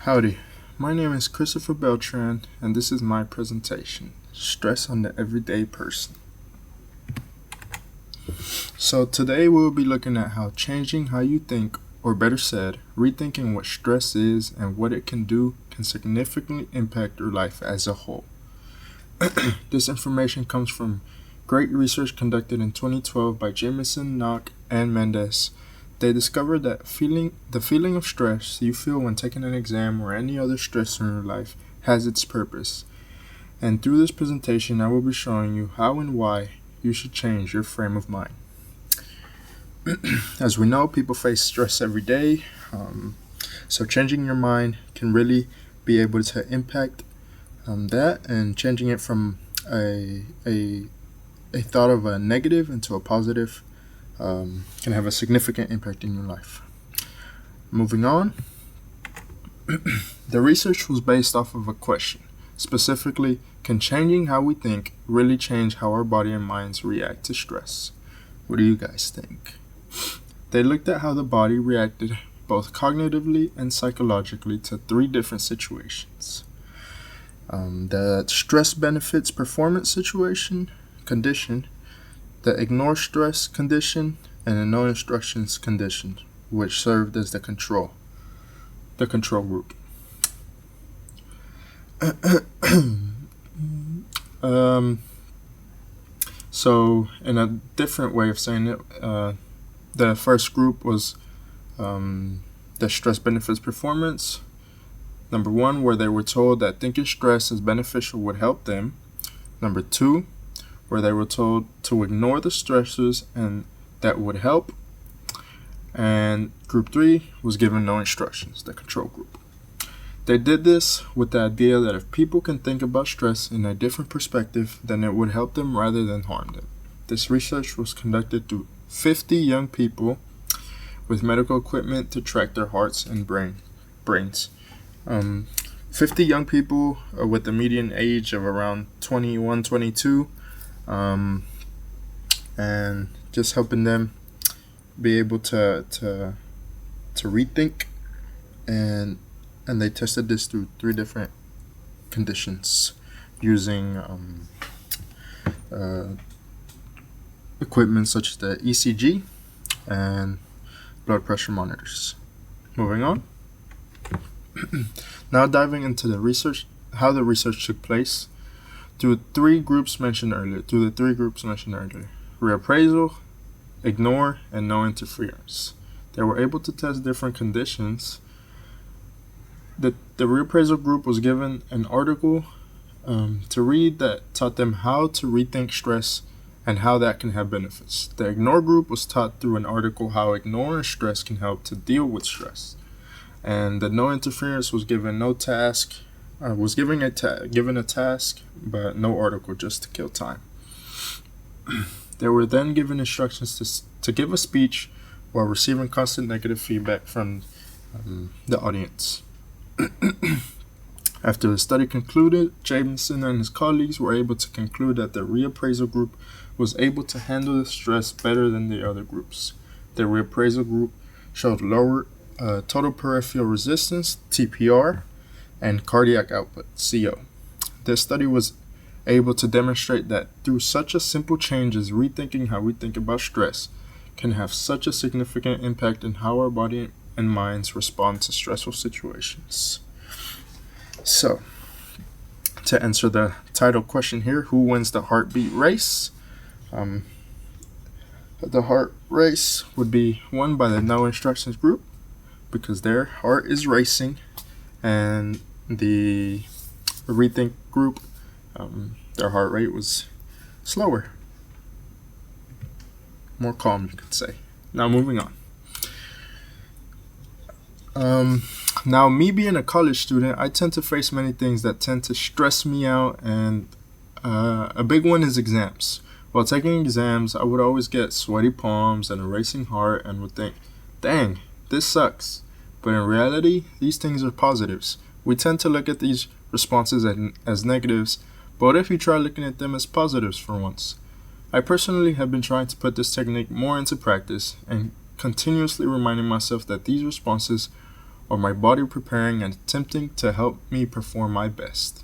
Howdy, my name is Christopher Beltran, and this is my presentation, Stress on the Everyday Person. So today we'll be looking at how changing how you think, or better said, rethinking what stress is and what it can do can significantly impact your life as a whole. This information comes from great research conducted in 2012 by Jamieson, Nock, and Mendes. They discovered that the feeling of stress you feel when taking an exam or any other stress in your life has its purpose. And through this presentation, I will be showing you how and why you should change your frame of mind. As we know, people face stress every day, so changing your mind can really be able to impact that, and changing it from a thought of a negative into a positive can have a significant impact in your life. Moving on, the research was based off of a question. Specifically, can changing how we think really change how our body and minds react to stress? What do you guys think? They looked at how the body reacted both cognitively and psychologically to 3 different situations. The stress benefits performance condition, the ignore stress condition, and the no instructions condition, which served as the control group. So in a different way of saying it, the first group was the stress benefits performance. Number 1, where they were told that thinking stress is beneficial would help them. Number 2, where they were told to ignore the stressors and that would help. And group 3 was given no instructions, the control group. They did this with the idea that if people can think about stress in a different perspective, then it would help them rather than harm them. This research was conducted through 50 young people with medical equipment to track their hearts and brains. 50 young people with a median age of around 21, 22, and just helping them be able to rethink, and they tested this through 3 different conditions using equipment such as the ECG and blood pressure monitors. Moving on. Now diving into the research, how the research took place through the 3 groups mentioned earlier. Reappraisal, ignore, and no interference. They were able to test different conditions. The reappraisal group was given an article to read that taught them how to rethink stress and how that can have benefits. The ignore group was taught through an article how ignoring stress can help to deal with stress. And the no interference was given no task, given a task, but no article, just to kill time. They were then given instructions to give a speech while receiving constant negative feedback from the audience. After the study concluded, Jamieson and his colleagues were able to conclude that the reappraisal group was able to handle the stress better than the other groups. The reappraisal group showed lower total peripheral resistance, TPR, and cardiac output, CO. This study was able to demonstrate that through such a simple change as rethinking how we think about stress can have such a significant impact in how our body and minds respond to stressful situations. So, to answer the title question here, who wins the heartbeat race? The heart race would be won by the no instructions group because their heart is racing, and the rethink group, their heart rate was slower, more calm, you could say. Now moving on. Now, me being a college student, I tend to face many things that tend to stress me out, and a big one is exams. While taking exams, I would always get sweaty palms and a racing heart and would think, dang, this sucks. But in reality, these things are positives. We tend to look at these responses as negatives, but what if you try looking at them as positives for once? I personally have been trying to put this technique more into practice and continuously reminding myself that these responses or my body preparing and attempting to help me perform my best.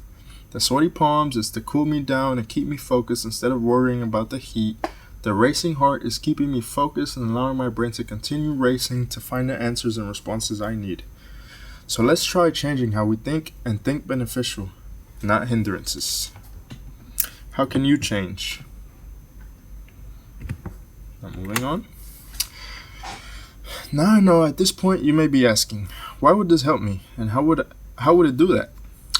The sweaty palms is to cool me down and keep me focused instead of worrying about the heat. The racing heart is keeping me focused and allowing my brain to continue racing to find the answers and responses I need. So let's try changing how we think and think beneficial, not hindrances. How can you change? Now moving on. Now I know at this point you may be asking, why would this help me and how would it do that?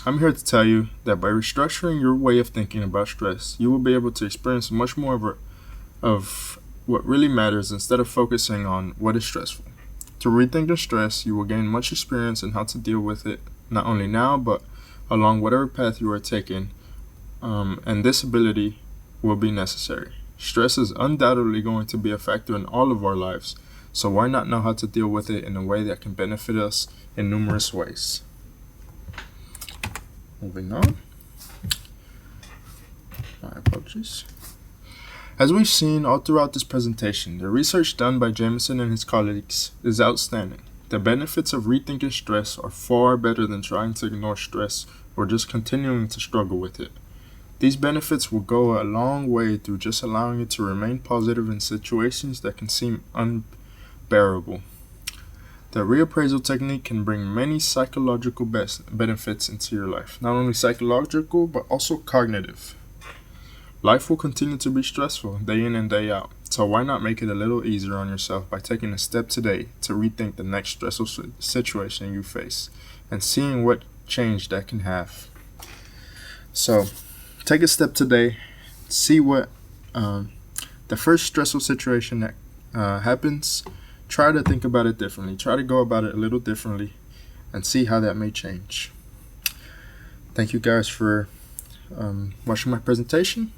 I'm here to tell you that by restructuring your way of thinking about stress, you will be able to experience much more of what really matters instead of focusing on what is stressful. Through rethinking stress, you will gain much experience in how to deal with it, not only now, but along whatever path you are taking, and this ability will be necessary. Stress is undoubtedly going to be a factor in all of our lives, so why not know how to deal with it in a way that can benefit us in numerous ways? Moving on. My apologies. As we've seen all throughout this presentation, the research done by Jamieson and his colleagues is outstanding. The benefits of rethinking stress are far better than trying to ignore stress or just continuing to struggle with it. These benefits will go a long way through just allowing you to remain positive in situations that can seem unbearable. The reappraisal technique can bring many psychological benefits into your life, not only psychological but also cognitive. Life will continue to be stressful day in and day out, so why not make it a little easier on yourself by taking a step today to rethink the next stressful situation you face and seeing what change that can have. So, take a step today, see what the first stressful situation that happens. Try to think about it differently. Try to go about it a little differently and see how that may change. Thank you guys for watching my presentation.